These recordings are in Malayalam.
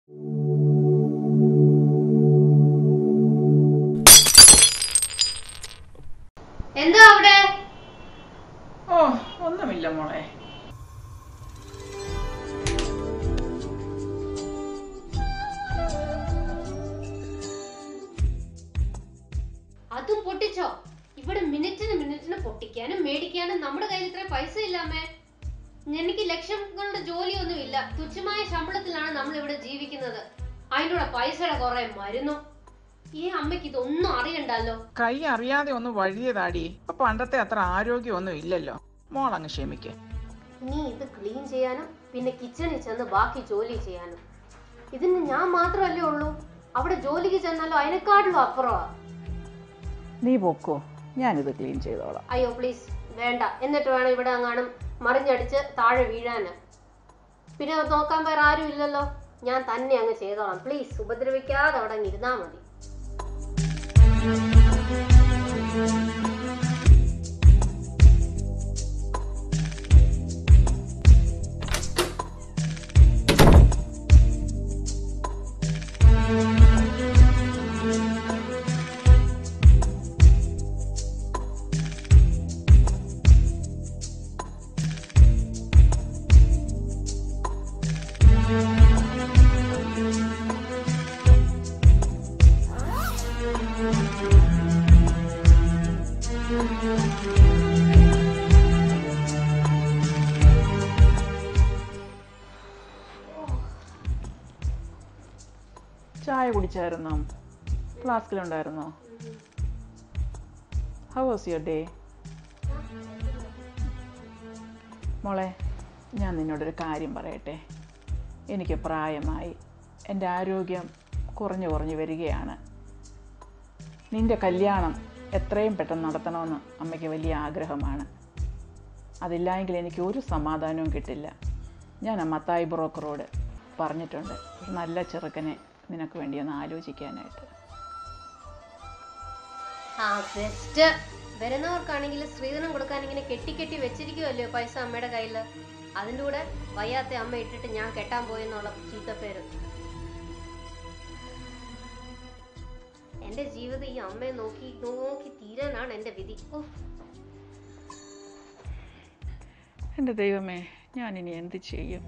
എന്താ അവിടെ? ഓ, ഒന്നുമില്ല മോളെ. അതും പൊട്ടിച്ചോ? ഇവിടെ മിനിറ്റിന് പൊട്ടിക്കാനും മേടിക്കാനും നമ്മുടെ കയ്യിൽ ഇത്ര പൈസ ഇല്ലാമേ. എനിക്ക് ലക്ഷങ്ങളുടെ ജോലിയൊന്നും ഇല്ല. തുച്ഛമായ ശമ്പളത്തിലാണ് നമ്മൾ ഇവിടെ ജീവിക്കുന്നത്. അതിനുള്ള പൈസയുടെ കുറെ മരുന്നും. ഈ അമ്മയ്ക്ക് ഇതൊന്നും അറിയണ്ടല്ലോ. കൈ അറിയാതെ ഒന്ന് വഴിയതാടി. ഇപ്പൊ പണ്ടത്തെ അത്ര ആരോഗ്യമൊന്നും ഇല്ലല്ലോ. മോളങ്ങ് ക്ഷമിക്കേ. നീ ഇത് ക്ലീൻ ചെയ്യാനും പിന്നെ കിച്ചണിൽ ചെന്ന് ബാക്കി ജോലി ചെയ്യാനും. ഇതിന് ഞാൻ മാത്രമല്ലേ ഉള്ളൂ. അവിടെ ജോലിക്ക് ചെന്നാലോ അതിനെക്കാട്ടിലും അപ്പുറമാ. നീ പൊക്കോ, ഞാനിത് ക്ലീൻ ചെയ്തോളാം. അയ്യോ പ്ലീസ് വേണ്ട. എന്നിട്ട് വേണം ഇവിടെ അങ്ങാനും മറിഞ്ഞടിച്ച് താഴെ വീഴാന്. പിന്നെ നോക്കാൻ വേറെ ആരും ഇല്ലല്ലോ. ഞാൻ തന്നെ അങ്ങ് ചെയ്തോളാം. പ്ലീസ് ഉപദ്രവിക്കാതെ അവിടെ അങ്ങ് ഇരുന്നാ മതി. ചായ കുടിച്ചായിരുന്നോ? ഫ്ലാസ്കിലുണ്ടായിരുന്നോ? How was your day? മോളെ, ഞാൻ നിന്നോടൊരു കാര്യം പറയട്ടെ. എനിക്ക് പ്രായമായി, എൻ്റെ ആരോഗ്യം കുറഞ്ഞു വരികയാണ്. നിൻ്റെ കല്യാണം എത്രയും പെട്ടെന്ന് നടത്തണമെന്ന് അമ്മയ്ക്ക് വലിയ ആഗ്രഹമാണ്. അതില്ലായെങ്കിൽ എനിക്ക് ഒരു സമാധാനവും കിട്ടില്ല. ഞാൻ ആ മത്തായി ബ്രോക്കറോട് പറഞ്ഞിട്ടുണ്ട് ഒരു നല്ല ചെറുക്കനെ നിനക്ക് വേണ്ടി ഒന്ന് ആലോചിക്കാനായിട്ട്. ബെസ്റ്റ്. വരുന്നവർക്കാണെങ്കിൽ സ്ത്രീധനം കൊടുക്കാൻ ഇങ്ങനെ കെട്ടി വെച്ചിരിക്കുമല്ലോ പൈസ അമ്മയുടെ കയ്യില്. അതിൻ്റെ കൂടെ വയ്യാത്ത അമ്മ ഇട്ടിട്ട് ഞാൻ കെട്ടാൻ പോയെന്നുള്ള ചീത്തപ്പേര്. എന്റെ ജീവിതം ഈ അമ്മയെ നോക്കി തീരാനാണ് എന്റെ വിധി. എൻ്റെ ദൈവമേ, ഞാനിനി എന്ത് ചെയ്യും?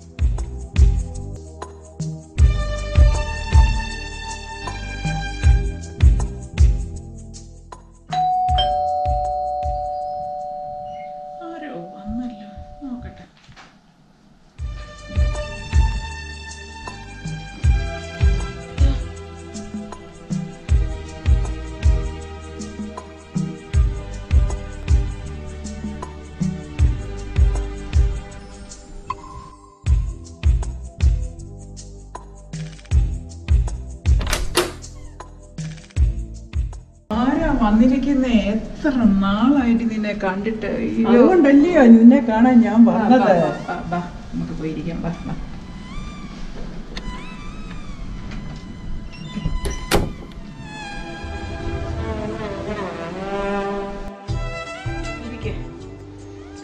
ആരോ വന്നല്ലോ, നോക്കട്ടെ. വന്നിരിക്കുന്നേ, എത്ര നാളായിട്ട് നിന്നെ കണ്ടിട്ട്. അതുകൊണ്ടല്ലയോ നിന്നെ കാണാൻ ഞാൻ വന്നത്. നമുക്ക് പോയിരിക്കാം.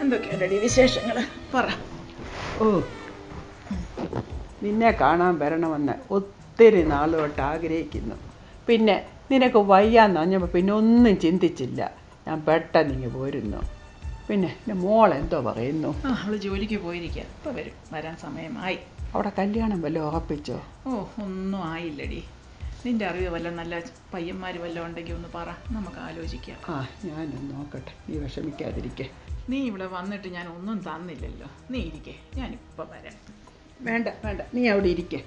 എന്തൊക്കെയുണ്ടടി വിശേഷങ്ങള്? പറ. നിന്നെ കാണാൻ വരണമെന്ന് ഒത്തിരി നാൾ തൊട്ട് ആഗ്രഹിക്കുന്നു. പിന്നെ നിനക്ക് വയ്യാന്ന് പറഞ്ഞപ്പോൾ പിന്നെ ഒന്നും ചിന്തിച്ചില്ല. ഞാൻ പെട്ടെന്ന് ഇങ്ങ് പോരുന്നു. പിന്നെ എൻ്റെ മോളെന്തോ പറയുന്നു? അവള് ജോലിക്ക് പോയിരിക്കുക. ഇപ്പം വരും, വരാൻ സമയമായി. അവിടെ കല്യാണം വല്ലതും ഉറപ്പിച്ചോ? ഒന്നും ആയില്ലടി. നിന്റെ അറിവ് വല്ല നല്ല പയ്യന്മാർ വല്ലതും ഉണ്ടെങ്കിൽ ഒന്ന് പറ, നമുക്ക് ആലോചിക്കാം. ഞാനൊന്ന് നോക്കട്ടെ, നീ വിഷമിക്കാതിരിക്കെ. നീ ഇവിടെ വന്നിട്ട് ഞാൻ ഒന്നും തന്നില്ലല്ലോ. നീ ഇരിക്കേ, ഞാനിപ്പോൾ വരാം. വേണ്ട, നീ അവിടെ ഇരിക്കെ.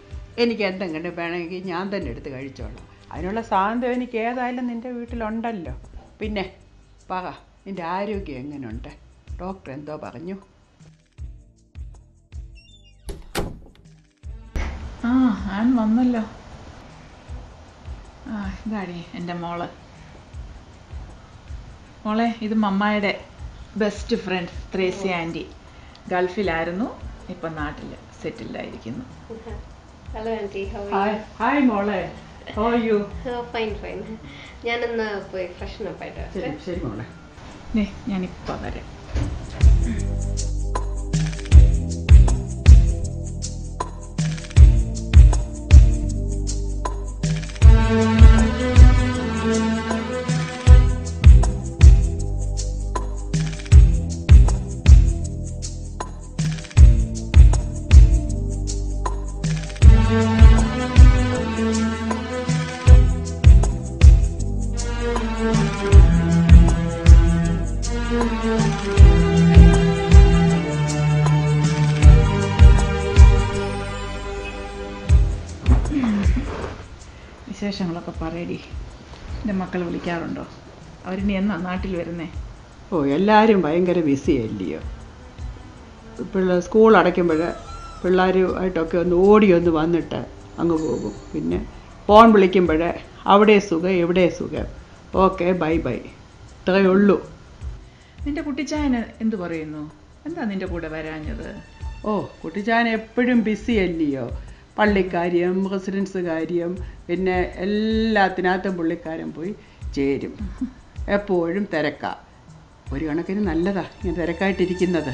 എനിക്ക് എന്തെങ്കിലും വേണമെങ്കിൽ ഞാൻ തന്നെ എടുത്ത് കഴിച്ചോളാം. അതിനുള്ള സ്വാതന്ത്ര്യം എനിക്ക് ഏതായാലും നിൻ്റെ വീട്ടിലുണ്ടല്ലോ. പിന്നെ പറ, നിൻ്റെ ആരോഗ്യം എങ്ങനെയുണ്ട്? ഡോക്ടർ എന്തോ പറഞ്ഞു? ആൻ വന്നല്ലോ. ഇതാടി എൻ്റെ മോളെ, ഇത് മമ്മായുടെ ബെസ്റ്റ് ഫ്രണ്ട് ത്രേസ്യ ആൻറ്റി. ഗൾഫിലായിരുന്നു, ഇപ്പം നാട്ടിൽ സെറ്റിൽഡായിരിക്കുന്നു. Hello auntie. ഹായ് മോളെ. How are you? Fine. ഞാനൊന്ന് പോയി ഫ്രഷനപ്പ് ആയിട്ട്. ശരി മോളെ. ഞാനിപ്പോൾ വരാം. വിശേഷങ്ങളൊക്കെ പറയടി. എൻ്റെ മക്കൾ വിളിക്കാറുണ്ടോ? അവരിനി എന്നാ നാട്ടിൽ വരുന്നേ? ഓ, എല്ലാവരും ഭയങ്കര ബിസിയല്ലയോ. സ്കൂൾ അടയ്ക്കുമ്പോൾ പിള്ളേരുമായിട്ടൊക്കെ ഒന്ന് വന്നിട്ട് അങ്ങ് പോകും. പിന്നെ ഫോൺ വിളിക്കുമ്പോൾ അവിടെ സുഖം ഇവിടെ സുഖം, ഓക്കെ ബൈ ബൈ, ഇത്രയേ ഉള്ളൂ. നിൻ്റെ കുട്ടിച്ചായന് എന്തു പറയുന്നു? എന്താ നിൻ്റെ കൂടെ വരാഞ്ഞത്? ഓ, കുട്ടിച്ചാൻ എപ്പോഴും ബിസിയല്ലയോ. പള്ളിക്കാര്യം, റെസിഡൻസ് കാര്യം, പിന്നെ എല്ലാത്തിനകത്തും പുള്ളിക്കാരൻ പോയി ചേരും. എപ്പോഴും തിരക്കാ. ഒരു കണക്കിന് നല്ലതാ ഇങ്ങനെ തിരക്കായിട്ടിരിക്കുന്നത്.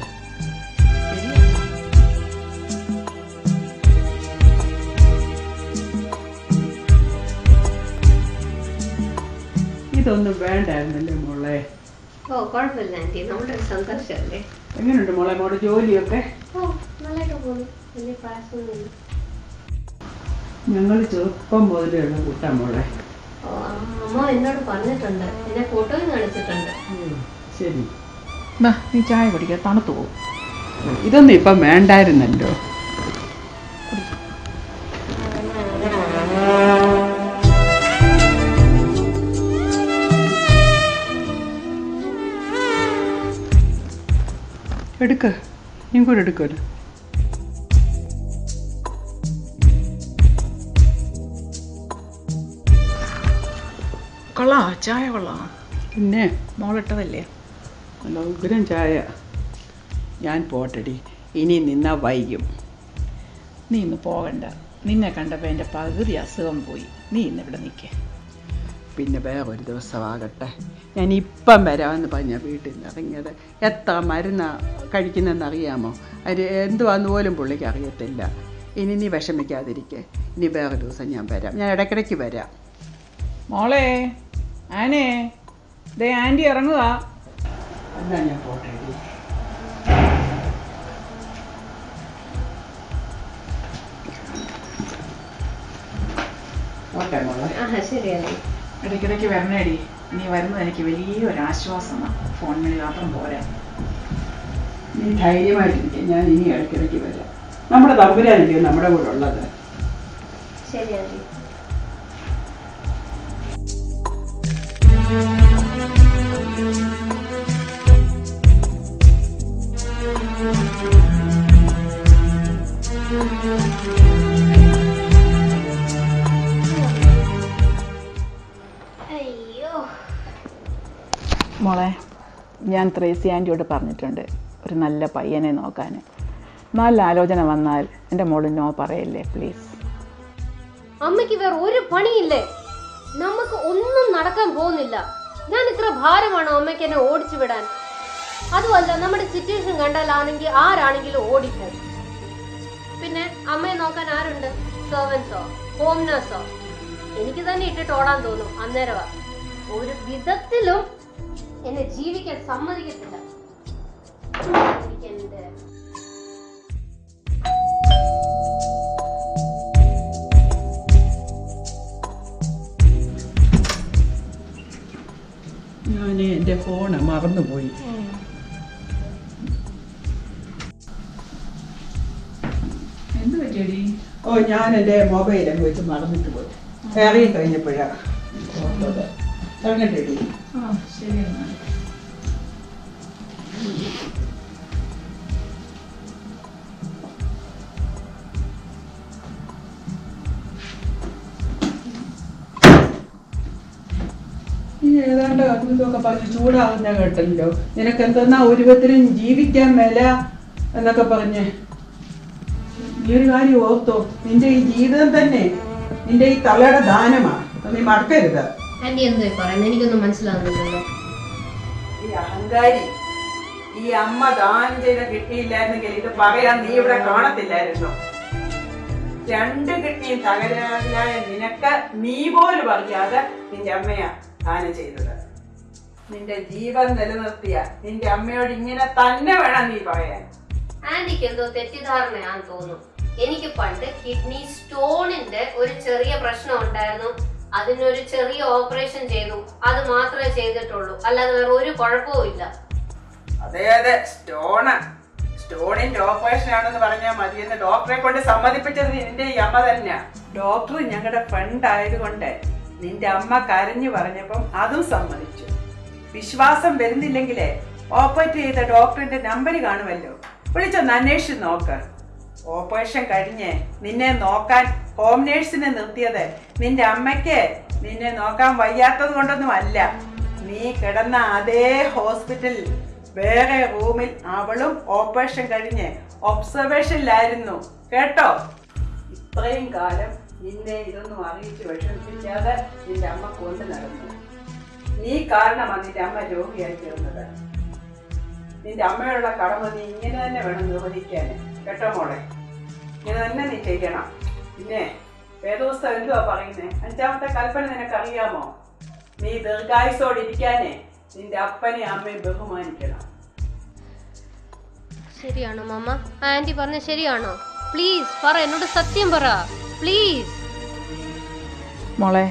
ഇതൊന്നും വേണ്ടായിരുന്നല്ലേ മോളെ? ഓ, കുഴപ്പമില്ല ആന്റി, നമ്മുടെ ഒരു സന്തോഷമല്ലേ. എങ്ങനെയുണ്ട് മോളെ മോളുടെ ജോലിയൊക്കെ? ഓ, നല്ലതായിട്ട് പോകുന്നു, വലിയ പ്രയാസമൊന്നുമില്ല. ഞങ്ങൾ ചെറുപ്പം മുതലുള്ള കൂട്ടാ മോളെ. ഓ, അമ്മ എന്നോട് പറഞ്ഞിട്ടുണ്ട്, എന്നെ ഫോട്ടോയും കാണിച്ചിട്ടുണ്ട്. ശരി, നീ ചായ കുടിക്കുക, തണുത്തു പോകും. ഇതൊന്നും ഇപ്പം വേണ്ടായിരുന്നല്ലോ. എടുക്ക, നീ കൂടെ എടുക്കുമല്ലോ. കൊള്ളാം, ചായ കൊള്ളാം. പിന്നെ മോളിട്ടതല്ലേ? നല്ല ഉഗ്രം ചായ. ഞാൻ പോട്ടടി, ഇനി നിന്നാ വൈകും. നീ ഇന്ന് പോകണ്ട. നിന്നെ കണ്ടപ്പോൾ എൻ്റെ പകുതി അസുഖം പോയി. നീ ഇന്നിവിടെ നിൽക്കേ. പിന്നെ വേറൊരു ദിവസമാകട്ടെ. ഞാൻ ഇപ്പം വരാമെന്ന് പറഞ്ഞാൽ വീട്ടിൽ നിന്ന് ഇറങ്ങിയത്. എത്ര മരുന്ന് കഴിക്കുന്നതെന്ന് അറിയാമോ? അത് എന്തുവാന്ന് പോലും പുള്ളിക്ക് അറിയത്തില്ല. ഇനി നീ വിഷമിക്കാതിരിക്കേ. ഇനി വേറെ ദിവസം ഞാൻ വരാം. ഞാൻ ഇടയ്ക്കിടയ്ക്ക് വരാം. മോളെ, ആനേ, ദേ ആൻറ്റി ഇറങ്ങുക. എന്നാ ഞാൻ പോട്ടെ. ഓക്കെ മോളെ. ശരിയല്ലേ. ഇടയ്ക്കിടയ്ക്ക് വരണേടി. നീ വരുന്നത് എനിക്ക് വലിയൊരു ആശ്വാസമാണ്. ഫോൺ വിളി മാത്രം പോരാ. നീ ധൈര്യമായിട്ടിരിക്കുക. ഞാൻ ഇനി ഇടയ്ക്കിടയ്ക്ക് വരാം. നമ്മുടെ തമ്പുരാനല്ലയോ നമ്മുടെ കൂടെ ഉള്ളത്. ശരിയല്ലേ. മോളെ, ഞാൻ ത്രേസി ആൻറ്റിയോട് പറഞ്ഞിട്ടുണ്ട് ഒരു നല്ല പയ്യനെ നോക്കാൻ. നല്ല ആലോചന വന്നാൽ എൻ്റെ മോള് നോ പറയല്ലേ പ്ലീസ്. അമ്മയ്ക്ക് വേറെ ഒരു പണിയില്ലേ? നമുക്ക് ഒന്നും നടക്കാൻ പോകുന്നില്ല. ഞാൻ ഇത്ര ഭാരമാണോ അമ്മയ്ക്ക് എന്നെ ഓടിച്ചു വിടാൻ? അതുമല്ല, നമ്മുടെ സിറ്റുവേഷൻ കണ്ടാലാണെങ്കിൽ ആരാണെങ്കിലും ഓടിപ്പോകും. പിന്നെ അമ്മയെ നോക്കാൻ ആരുണ്ട്? സെർവൻസോ ഹോം നഴ്സോ? എനിക്ക് തന്നെ ഇട്ടിട്ട് ഓടാൻ തോന്നും. അന്നേരവാ ഒരു വിധത്തിലും എന്നെ ജീവിക്കാൻ സമ്മതിക്കത്തില്ല. ഞാൻ എൻ്റെ ഫോണ് മറന്നുപോയി. എന്ത് പറ്റിയടി? ഓ, ഞാൻ എൻ്റെ മൊബൈലൊക്കെ വെച്ച് മറന്നിട്ട് പോയി. ഇറങ്ങി കഴിഞ്ഞപ്പോഴാണ് ഓർത്തത്. ഇറങ്ങട്ടെടി. ശരി എന്നാൽ. ഏതാണ്ട് അതും പറഞ്ഞ് ചൂടാവുന്ന കേട്ടല്ലോ. നിനക്ക് എന്തെന്നാ ഒരു വിധത്തിലും ജീവിക്കാൻ മേല എന്നൊക്കെ പറഞ്ഞ്. ഈ ഒരു കാര്യം ഓർത്തോ, നിന്റെ ഈ ജീവിതം തന്നെ നിന്റെ ഈ തലയുടെ ദാനമാണ്. നീ മറക്കരുത്. ആന്റി എന്തോ പറയുന്നത്? എനിക്കൊന്നും മനസ്സിലാവുന്നില്ലല്ലോ. ഈ അഹങ്കാരി, ഈ അമ്മ ദാനം ചെയ്ത കിട്ടിയില്ലായിരുന്നെങ്കിൽ ഇത് പറയാൻ നീ ഇവിടെ കാണത്തില്ലായിരുന്നു. 2 കിഡ്നിയും തകരാറിലായ നിനക്ക് നീ പോലും അറിയാതെ നിന്റെ അമ്മയാ ദാനം ചെയ്തത്. നിന്റെ ജീവൻ നിലനിർത്തിയ നിന്റെ അമ്മയോട് ഇങ്ങനെ തന്നെ വേണം നീ പറയാൻ. ആന്റിക്ക് എന്തോ തെറ്റിദ്ധാരണയാന്ന് തോന്നുന്നു. എനിക്ക് പണ്ട് കിഡ്നി സ്റ്റോൺ പ്രശ്നം ഉണ്ടായിരുന്നു. അതിനൊരു ചെറിയ ഓപ്പറേഷൻ ചെയ്തു. അത് മാത്രമേ ചെയ്തിട്ടുള്ളൂ, അല്ലാതെ വേറെ ഒരു കുഴപ്പവും ഇല്ല. അതെ, സ്റ്റോണിന്റെ ഓപ്പറേഷൻ ആണെന്ന് പറഞ്ഞാൽ മതിയെന്ന് ഡോക്ടറെ കൊണ്ട് സമ്മതിപ്പിച്ചത് നിന്റെ ഈ അമ്മ തന്നെയാ. ഡോക്ടർ ഞങ്ങളുടെ ഫ്രണ്ട് ആയതുകൊണ്ട് നിന്റെ അമ്മ കരഞ്ഞു പറഞ്ഞപ്പം അതും സമ്മതിച്ചു. വിശ്വാസം വരുന്നില്ലെങ്കിലേ ഓപ്പറേറ്റ് ചെയ്ത ഡോക്ടറിന്റെ നമ്പർ കാണുമല്ലോ, വിളിച്ചൊന്ന് അന്വേഷിച്ച് നോക്ക്. ഓപ്പറേഷൻ കഴിഞ്ഞ് നിന്നെ നോക്കാൻ ഹോം നേഴ്സിനെ നിർത്തിയത് നിന്റെ അമ്മയ്ക്ക് നിന്നെ നോക്കാൻ വയ്യാത്തത് കൊണ്ടൊന്നും അല്ല. നീ കിടന്ന അതേ ഹോസ്പിറ്റലിൽ വേറെ റൂമിൽ അവളും ഓപ്പറേഷൻ കഴിഞ്ഞ് ഒബ്സർവേഷനിലായിരുന്നു കേട്ടോ. ഇത്രയും കാലം നിന്നെ ഇതൊന്നും അറിയിച്ച് വിഷമിപ്പിക്കാതെ നിന്റെ അമ്മ കൊണ്ട് നടന്നു. നീ കാരണമാണ് നിന്റെ അമ്മ രോഗിയായി തീർന്നത്. നിന്റെ അമ്മയോടുള്ള കടമ നീ ഇങ്ങനെ തന്നെ വേണം നിർവഹിക്കാൻ കേട്ടോ മോളെ. ഇങ്ങനെ തന്നെ നീ ചെയ്യണം. പിന്നെ വേദോസ്തം എന്തുവാ പറയുന്നേ? 5ാമത്തെ കൽപ്പന നിനക്കറിയാമോ? നീ ദീർഘായുസോടിരിക്കാനേ നിന്റെ അപ്പനെ അമ്മയും ബഹുമാനിക്കണം. ശരിയാണോ മാമ? ആന്റി പറഞ്ഞ ശരിയാണോ? പ്ലീസ് പറ, എന്നോട് സത്യം പറ പ്ലീസ്. മോളെ,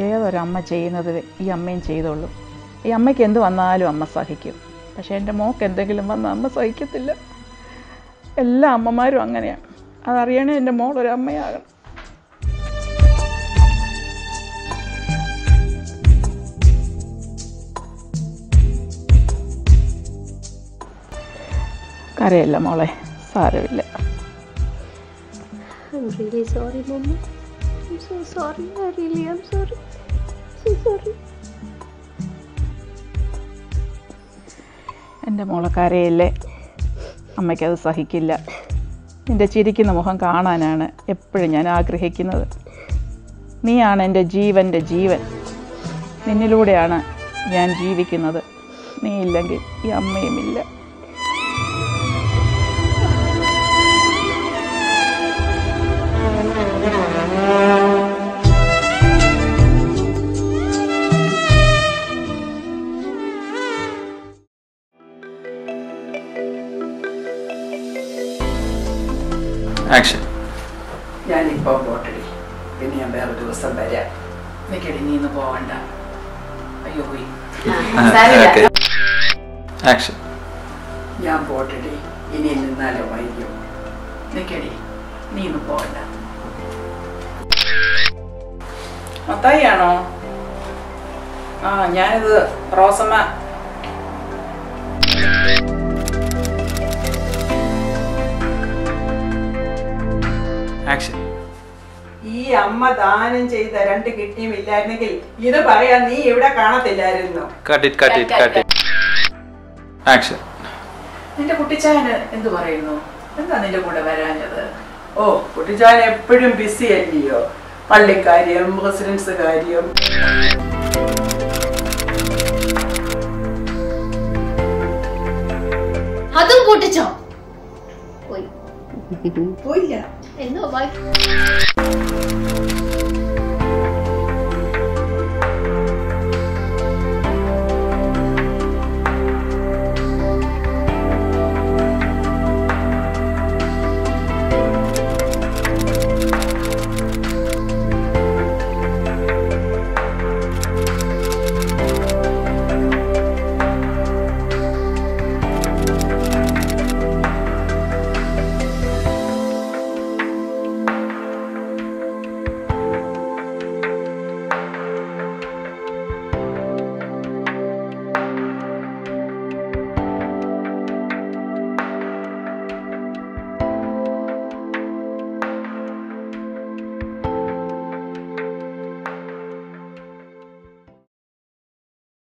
ഏതൊരമ്മ ചെയ്യുന്നത് ഈ അമ്മയും ചെയ്തോളൂ. ഈ അമ്മയ്ക്ക് എന്ത് വന്നാലും അമ്മ സഹിക്കും. പക്ഷേ എൻ്റെ മോക്ക് എന്തെങ്കിലും വന്നാൽ അമ്മ സഹിക്കത്തില്ല. എല്ലാ അമ്മമാരും അങ്ങനെയാണ്. അതറിയണേ എൻ്റെ മോളൊരമ്മയാകണം. കരയല്ല മോളെ, സാരമില്ല. I'm really sorry, Mama. I'm so sorry. I really am sorry. So sorry. എൻ്റെ മോളെ കരയല്ലേ, അമ്മയ്ക്കത് സഹിക്കില്ല. നിൻ്റെ ചിരിക്കുന്ന മുഖം കാണാനാണ് എപ്പോഴും ഞാൻ ആഗ്രഹിക്കുന്നത്. നീയാണ് എൻ്റെ ജീവൻ്റെ ജീവൻ. നിന്നിലൂടെയാണ് ഞാൻ ജീവിക്കുന്നത്. നീ ഇല്ലെങ്കിൽ ഈ അമ്മയുമില്ല. ഞാനിപ്പോ പോട്ടടി, പിന്നെ ഞാൻ വേറെ ദിവസം വരാം. നിക്കടി, നീ ഇന്ന് പോവണ്ട. അയ്യോ പോയി. ഞാൻ പോട്ടടി, ഇനി നിന്നാലോ വൈകും. നിക്കടി, നീ ഇന്ന് പോവണ്ട. മത്തായിയാണോ? ആ, ഞാനിത് റോസമ്മ. ഈ അമ്മ ദാനം ചെയ്ത 2 കിഡ്നിയും ഇല്ലായിരുന്നെങ്കിൽ ഇത് പറയാൻ നീ ഇവിടെ കാണത്തില്ലായിരുന്നു. നിന്റെ കുട്ടിച്ചായന് എന്തു പറയുന്നു? എന്താ നിന്റെ കൂടെ വരാഞ്ഞത്? ഓ, കുട്ടിച്ചായൻ എപ്പോഴും ബിസി അല്ലയോ? പള്ളിക്കാര്യം, റെസിഡൻസ് കാര്യം. അതും പൊട്ടിച്ചോ? പോയില്ല. എന്നോ ബൈ.